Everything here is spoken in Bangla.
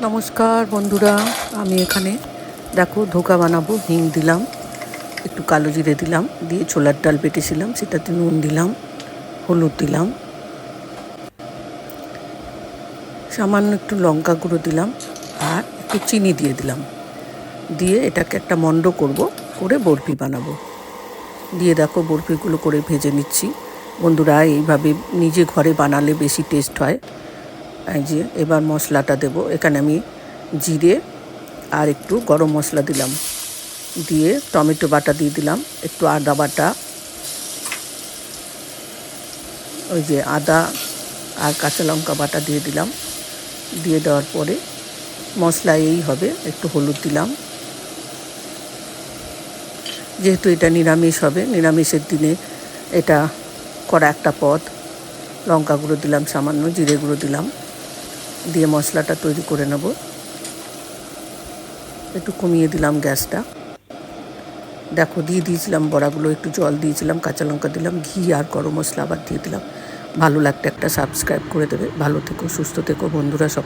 নমস্কার বন্ধুরা, আমি এখানে দেখো ধোকা বানাবো। হিং দিলাম, একটু কালো জিরে দিলাম, দিয়ে ছোলার ডাল বেটেছিলাম সেটাতে নুন দিলাম, হলুদ দিলাম, সামান্য একটু লঙ্কা গুঁড়ো দিলাম আর একটু চিনি দিয়ে দিলাম। দিয়ে এটাকে একটা মণ্ড করব, করে বরফি বানাবো। দিয়ে দেখো বরফিগুলো করে ভেজে নিচ্ছি। বন্ধুরা, এইভাবে নিজে ঘরে বানালে বেশি টেস্ট হয়। এই যে এবার মশলাটা দেব। এখানে আমি জিরে আর একটু গরম মশলা দিলাম, দিয়ে টমেটো বাটা দিয়ে দিলাম, একটু আদা বাটা, ওই যে আদা আর কাঁচা লঙ্কা বাটা দিয়ে দিলাম। দিয়ে দেওয়ার পরে মশলা এই হবে, একটু হলুদ দিলাম, যেহেতু এটা নিরামিষ হবে, নিরামিষের দিনে এটা করা একটা পদ। লঙ্কা গুঁড়ো দিলাম, সামান্য জিরে গুঁড়ো দিলাম, দিয়ে মশলাটা তৈরি করে নেব। একটু কমিয়ে দিলাম গ্যাসটা। দেখো দিয়ে দিয়েছিলাম বড়াগুলো, একটু জল দিয়েছিলাম, কাঁচা লঙ্কা দিলাম, ঘি আর গরম মশলা আবার দিয়ে দিলাম। ভালো লাগতে একটা সাবস্ক্রাইব করে দেবে। ভালো থেকো, সুস্থ থেকো বন্ধুরা সব।